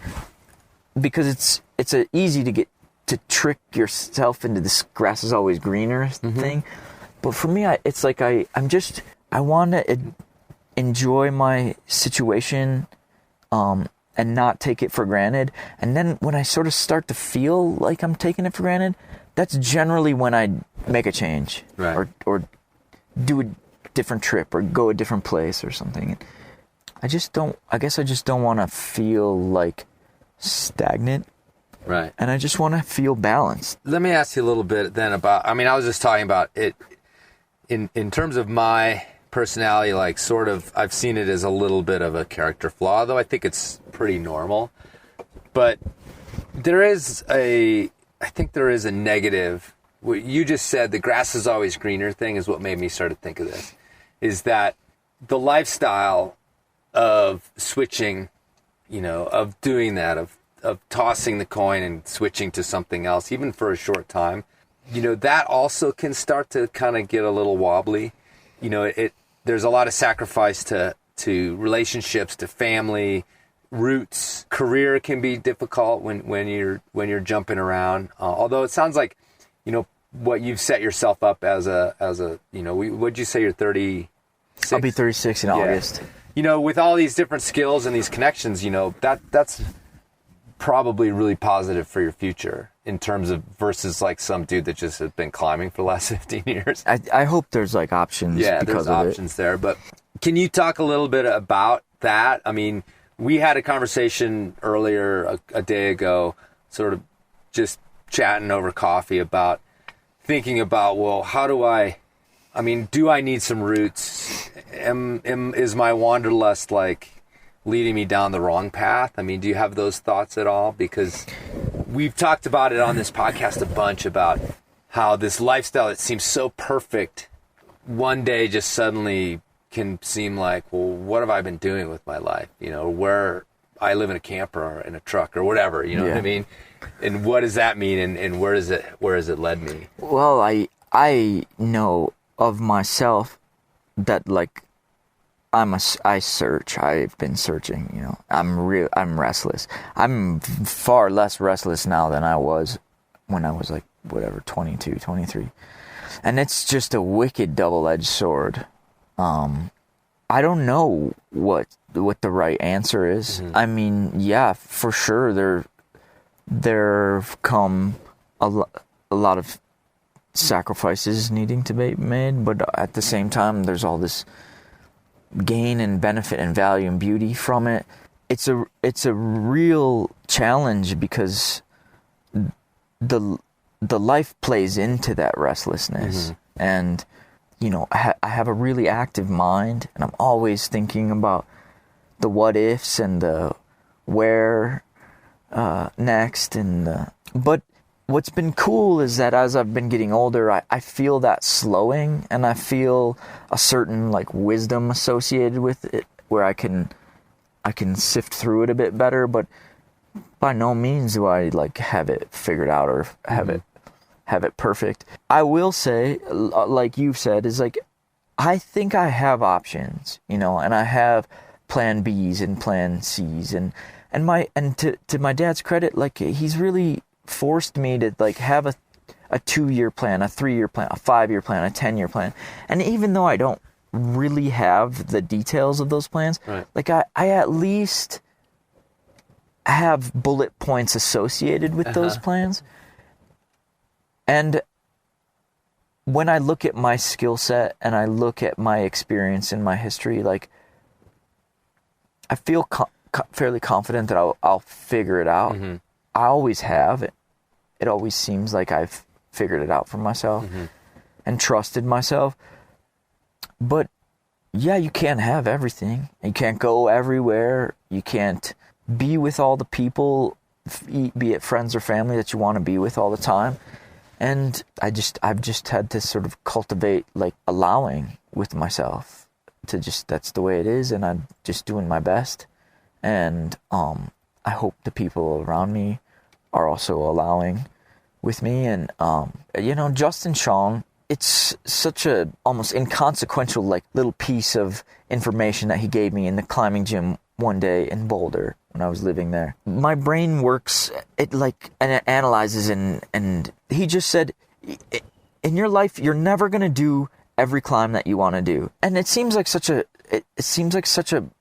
H: because it's easy to get to trick yourself into this grass is always greener thing. But for me, it's like I want to enjoy my situation, and not take it for granted. And then when I sort of start to feel like I'm taking it for granted, that's generally when I make a change, or do a different trip or go a different place or something. I just don't want to feel like stagnant.
B: Right.
H: And I just want to feel balanced.
B: Let me ask you a little bit then about, I mean, I was just talking about it in terms of my personality, like, sort of, I've seen it as a little bit of a character flaw, though I think it's pretty normal. But I think there is a negative. What you just said, the grass is always greener thing, is what made me start to think of this, is that the lifestyle of switching, you know, of doing that, of tossing the coin and switching to something else, even for a short time, you know, that also can start to kind of get a little wobbly. You know, there's a lot of sacrifice to relationships, to family, roots. Career can be difficult when you're jumping around. Although it sounds like, you know, what you've set yourself up as a you know, what'd you say, you're 36?
H: I'll be 36 in August.
B: You know, with all these different skills and these connections, you know, that's probably really positive for your future in terms of, versus like some dude that just has been climbing for the last 15 years.
H: I hope there's like options.
B: Yeah,
H: because
B: there's options there. But can you talk a little bit about that? I mean, we had a conversation earlier a day ago, sort of just chatting over coffee about thinking about, well, how do I mean, do I need some roots? Is my wanderlust like leading me down the wrong path? I mean, do you have those thoughts at all? Because we've talked about it on this podcast a bunch, about how this lifestyle that seems so perfect one day just suddenly can seem like, well, what have I been doing with my life? You know, where I live in a camper or in a truck or whatever, you know what I mean? And what does that mean? And where has it led me?
H: Well, I know of myself that, like, I search. I've been searching, you know. I'm restless. I'm far less restless now than I was when I was like, whatever, 22, 23. And it's just a wicked double-edged sword. I don't know what the right answer is. I mean, yeah, for sure there've come a lot of sacrifices needing to be made, but at the same time there's all this gain and benefit and value and beauty from it. It's a real challenge, because the life plays into that restlessness. And you know, I have a really active mind, and I'm always thinking about the what ifs and the where next. But what's been cool is that as I've been getting older, I feel that slowing, and I feel a certain like wisdom associated with it, where I can sift through it a bit better. But by no means do I like have it figured out or have it perfect. I will say, like you've said, is like I think I have options, and I have plan B's and plan C's, and to my dad's credit, like he's really forced me to like have a 2-year plan, a 3-year plan, a 5-year plan, a 10-year plan. And even though I don't really have the details of those plans, right, like I at least have bullet points associated with those plans. And when I look at my skill set and I look at my experience and my history, like I feel fairly confident that I'll figure it out. Mm-hmm. I always have. It always seems like I've figured it out for myself and trusted myself. But yeah, you can't have everything. You can't go everywhere. You can't be with all the people, be it friends or family, that you want to be with all the time. And I've just had to sort of cultivate like allowing with myself to just, that's the way it is, and I'm just doing my best. And I hope the people around me are also allowing with me. And Justin Chong, it's such a almost inconsequential like little piece of information that he gave me in the climbing gym one day in Boulder when I was living there. My brain works, it analyzes, and he just said, in your life, you're never going to do every climb that you want to do. And it seems like such a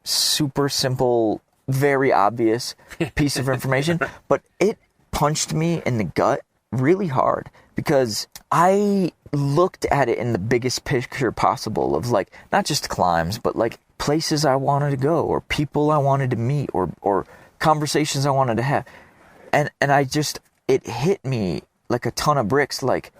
H: super simple, very obvious piece of information, but it punched me in the gut really hard, because I looked at it in the biggest picture possible of like, not just climbs, but like places I wanted to go, or people I wanted to meet, or conversations I wanted to have. And it hit me like a ton of bricks, like,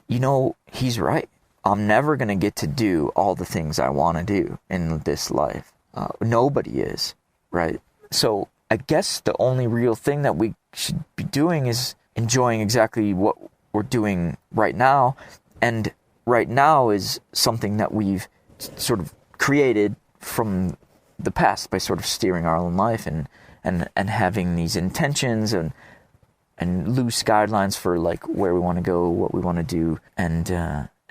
H: he's right. I'm never going to get to do all the things I want to do in this life. Nobody is, right? So I guess the only real thing that we should be doing is enjoying exactly what we're doing right now. And right now is something that we've sort of created from the past by sort of steering our own life and having these intentions and loose guidelines for like where we want to go, what we want to do, and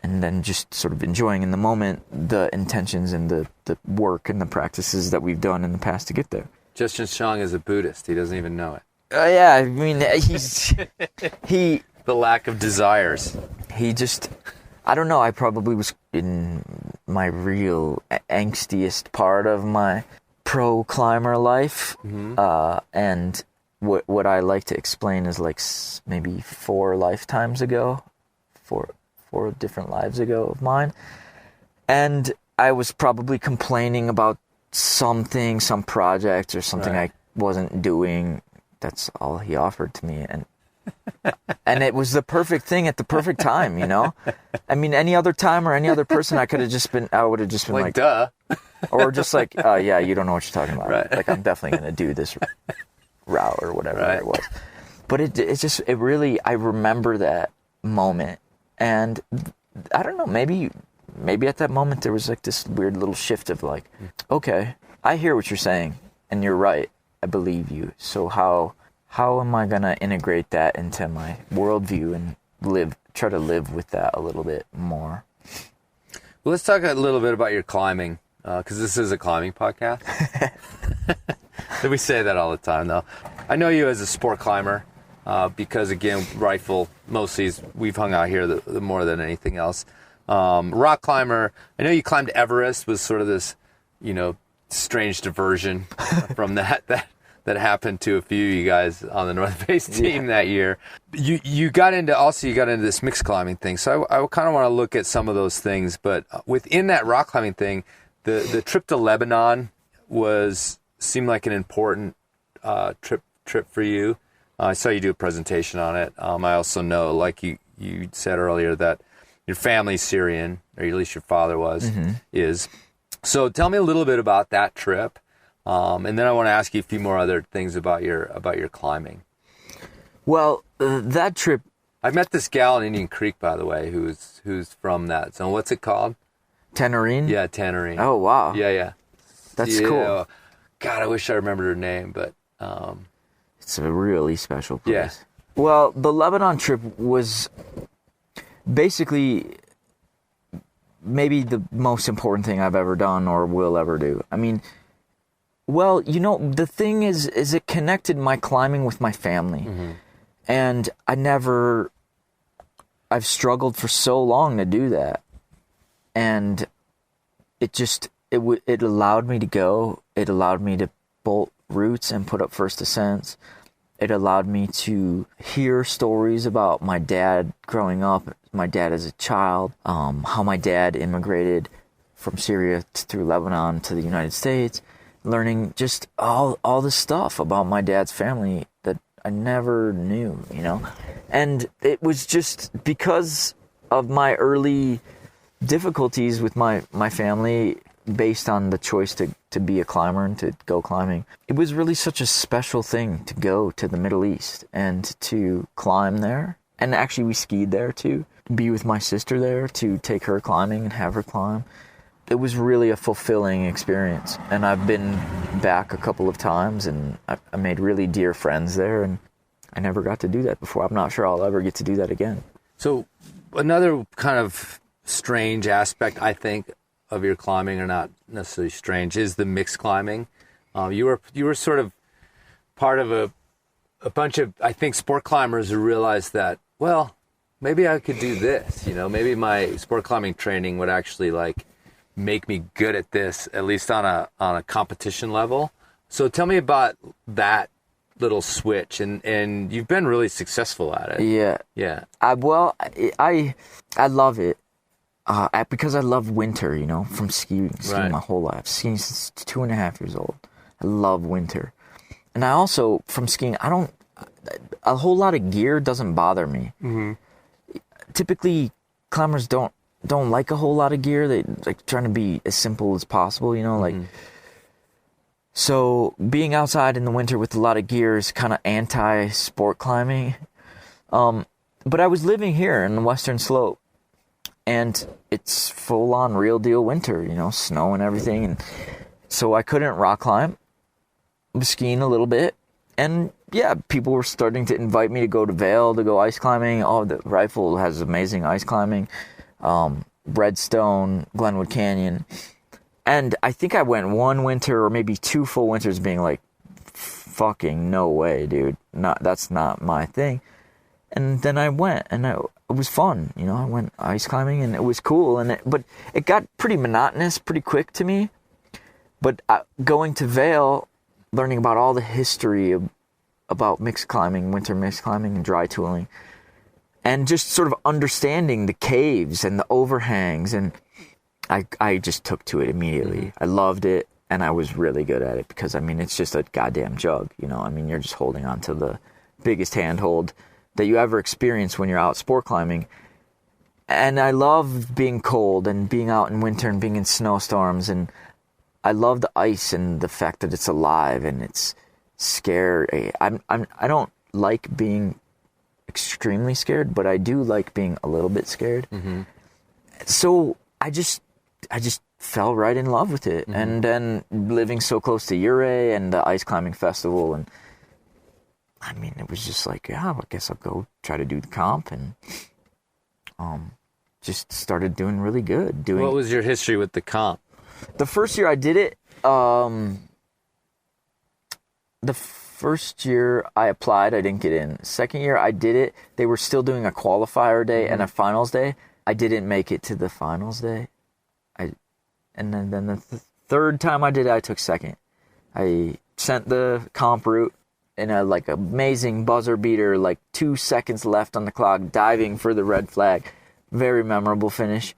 H: then just sort of enjoying in the moment the intentions and the work and the practices that we've done in the past to get there.
B: Justin Chong is a Buddhist. He doesn't even know it.
H: Yeah, I mean,
B: the lack of desires.
H: I don't know, I probably was in my real angstiest part of my pro climber life. Mm-hmm. And what I like to explain is like maybe 4 lifetimes ago, four different lives ago of mine. And I was probably complaining about some project or something right. I wasn't doing. That's all he offered to me. And it was the perfect thing at the perfect time, I mean, any other time or any other person, I would have just been like,
B: duh.
H: Or just like, yeah, you don't know what you're talking about. Right. Like, I'm definitely going to do this route or whatever right. it was. But it really, I remember that moment. And I don't know, maybe at that moment there was like this weird little shift of like, okay, I hear what you're saying and you're right. I believe you. So how am I going to integrate that into my worldview and try to live with that a little bit more?
B: Well, let's talk a little bit about your climbing, because this is a climbing podcast. We say that all the time, though. I know you as a sport climber, because, again, rifle, mostly we've hung out here the more than anything else. Rock climber, I know you climbed Everest, was sort of this, strange diversion from that happened to a few of you guys on the North Face team that year. You got into this mixed climbing thing. So I kind of want to look at some of those things. But within that rock climbing thing, the trip to Lebanon seemed like an important trip for you. I saw you do a presentation on it. I also know, like you said earlier, that your family's Syrian, or at least your father is. So tell me a little bit about that trip. And then I want to ask you a few more other things about your climbing.
H: Well, that trip...
B: I met this gal in Indian Creek, by the way, who's from that zone. What's it called?
H: Tannerine?
B: Yeah, Tannerine.
H: Oh, wow.
B: Yeah.
H: That's cool.
B: God, I wish I remembered her name, but...
H: It's a really special place.
B: Yeah.
H: Well, the Lebanon trip was basically maybe the most important thing I've ever done or will ever do. I mean, well, the thing is it connected my climbing with my family. Mm-hmm. And I've struggled for so long to do that. And it allowed me to go. It allowed me to bolt routes and put up first ascents. It allowed me to hear stories about my dad growing up, my dad as a child, how my dad immigrated from Syria through Lebanon to the United States, learning just all this stuff about my dad's family that I never knew, And it was just because of my early difficulties with my family based on the choice to be a climber and to go climbing. It was really such a special thing to go to the Middle East and to climb there. And actually we skied there too. Be with my sister there, to take her climbing and have her climb. It was really a fulfilling experience. And I've been back a couple of times and I made really dear friends there, and I never got to do that before. I'm not sure I'll ever get to do that again. So
B: another kind of strange aspect, I think, of your climbing, or not necessarily strange, is the mixed climbing. You were sort of part of a bunch of, I think, sport climbers who realized that, well, maybe I could do this. Maybe my sport climbing training would actually make me good at this, at least on a competition level. So tell me about that little switch, and you've been really successful at it. Yeah. I love it. Because I love winter, from skiing right. My whole life. Skiing since 2.5 years old. I love winter. And I also, from skiing, a whole lot of gear doesn't bother me. Mm-hmm. Typically, climbers don't like a whole lot of gear. They like trying to be as simple as possible, Mm-hmm. So being outside in the winter with a lot of gear is kind of anti-sport climbing. But I was living here in the Western Slope. And it's full-on real-deal winter, snow and everything. And so I couldn't rock climb. I was skiing a little bit. And, yeah, people were starting to invite me to go to Vail to go ice climbing. Oh, the Rifle has amazing ice climbing. Redstone, Glenwood Canyon. And I think I went one winter or maybe 2 full winters being like, fucking no way, dude. That's not my thing. And then I went, and it was fun. I went ice climbing, and it was cool. But it got pretty monotonous pretty quick to me. But going to Vail, learning about all the history about mixed climbing, winter mixed climbing, and dry tooling, and just sort of understanding the caves and the overhangs, and I just took to it immediately. Mm-hmm. I loved it, and I was really good at it because, it's just a goddamn jug. You're just holding on to the biggest handhold that you ever experience when you're out sport climbing. And I love being cold and being out in winter and being in snowstorms, and I love the ice and the fact that it's alive and it's scary. I don't like being extremely scared, but I do like being a little bit scared. Mm-hmm. So I just fell right in love with it. Mm-hmm. And then living so close to Ouray and the ice climbing festival, and it was just like, yeah, I guess I'll go try to do the comp, and just started doing really good. What was your history with the comp?
H: The first year I did it, the first year I applied, I didn't get in. Second year I did it, they were still doing a qualifier day and a finals day. I didn't make it to the finals day. And then the third time I did it, I took second. I sent the comp route in a amazing buzzer beater, 2 seconds left on the clock, diving for the red flag. Very memorable finish.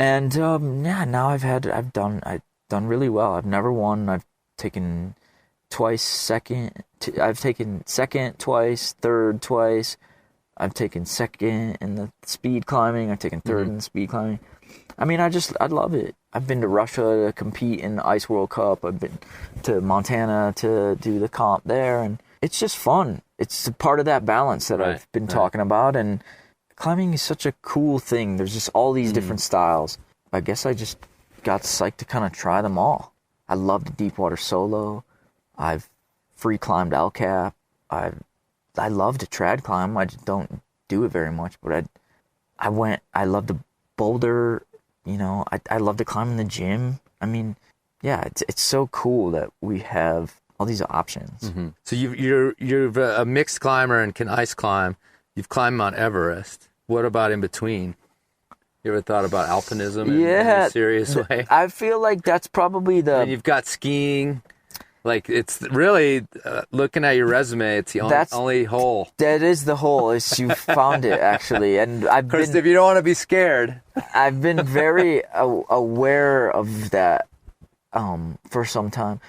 H: And now I've done really well. I've never won. I've taken second twice, third twice. I've taken second in the speed climbing. I've taken third in the speed climbing. I love it. I've been to Russia to compete in the Ice World Cup. I've been to Montana to do the comp there, and it's just fun. it's a part of that balance that I've been talking about. And climbing is such a cool thing. There's just all these different styles. I guess I just got psyched to kind of try them all. I love the deep water solo. I've free climbed El Cap. I love to trad climb. I just don't do it very much, but I love to boulder, I love to climb in the gym. I mean, yeah, it's so cool that we have all these options.
B: Mm-hmm. So you're a mixed climber and can ice climb. You've climbed Mount Everest. What about in between? You ever thought about alpinism in a serious way?
H: I feel like that's probably
B: and you've got skiing. Like, it's really, looking at your resume, it's the only hole. That
H: is the hole. You found it, actually. And
B: of course, if you don't want to be scared.
H: I've been very aware of that for some time.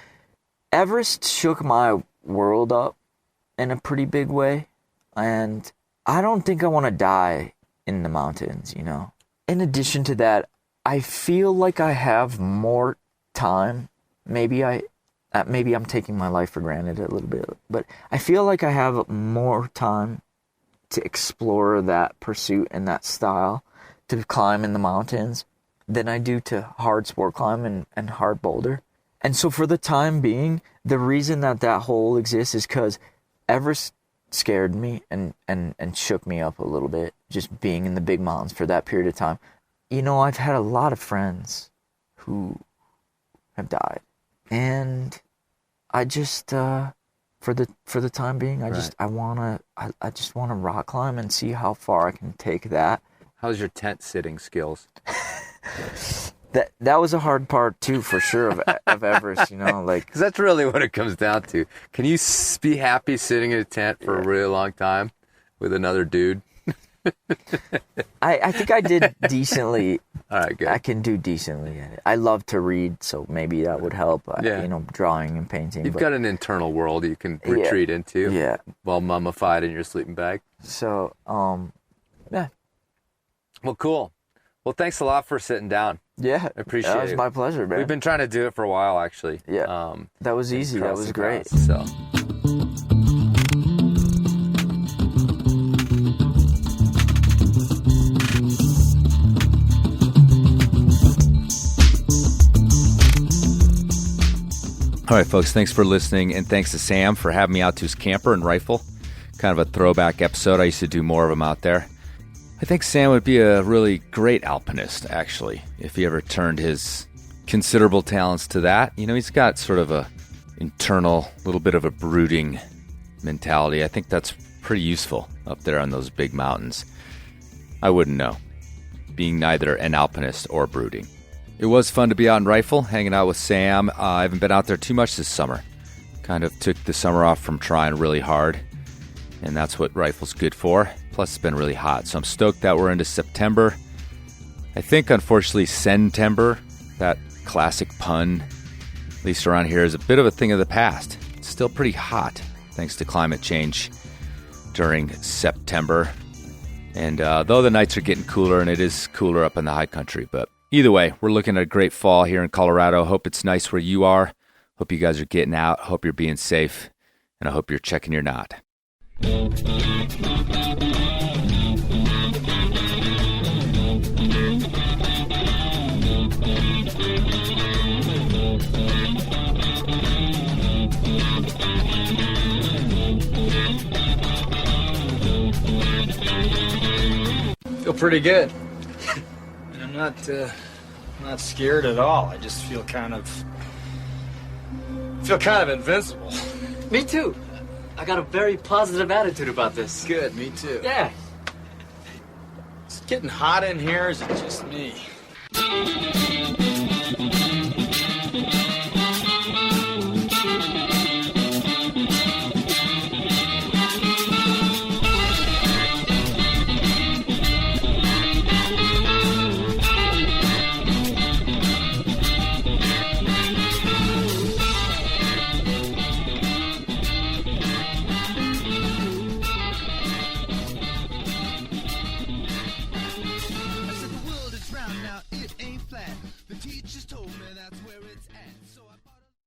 H: Everest shook my world up in a pretty big way. And I don't think I want to die in the mountains, In addition to that, I feel like I have more time. Maybe I'm taking my life for granted a little bit, but I feel like I have more time to explore that pursuit and that style, to climb in the mountains, than I do to hard sport climb and hard boulder. And so for the time being, the reason that hole exists is because Everest scared me and shook me up a little bit, just being in the big mountains for that period of time. I've had a lot of friends who have died. And I just, for the time being, I just want to rock climb and see how far I can take that.
B: How's your tent sitting skills?
H: That was a hard part too, for sure, of Everest, because
B: that's really what it comes down to. Can you be happy sitting in a tent for a really long time with another dude?
H: I think I did decently.
B: All right, good.
H: I can do decently. I love to read, so maybe that would help. Drawing and painting.
B: You've got an internal world you can retreat into.
H: Yeah.
B: While mummified in your sleeping bag.
H: So, yeah.
B: Well, cool. Well, thanks a lot for sitting down.
H: Yeah,
B: I appreciate it.
H: That was my pleasure, man.
B: We've been trying to do it for a while, actually.
H: Yeah. That was easy. That was great.
B: So. All right, folks, thanks for listening, and thanks to Sam for having me out to his camper and rifle. Kind of a throwback episode. I used to do more of them out there. I think Sam would be a really great alpinist, actually, if he ever turned his considerable talents to that. He's got sort of a internal, little bit of a brooding mentality. I think that's pretty useful up there on those big mountains. I wouldn't know, being neither an alpinist or brooding. It was fun to be out in rifle, hanging out with Sam. I haven't been out there too much this summer. Kind of took the summer off from trying really hard, and that's what rifle's good for. Plus, it's been really hot, so I'm stoked that we're into September. I think, unfortunately, Sentember, that classic pun, at least around here, is a bit of a thing of the past. It's still pretty hot, thanks to climate change during September. And though the nights are getting cooler, and it is cooler up in the high country, but either way, we're looking at a great fall here in Colorado. Hope it's nice where you are. Hope you guys are getting out. Hope you're being safe. And I hope you're checking your knot.
I: Feel pretty good. I'm not scared at all. I just feel kind of invincible.
J: Me too. I got a very positive attitude about this.
I: Good, me too.
J: Yeah.
I: It's getting hot in here, or is it just me?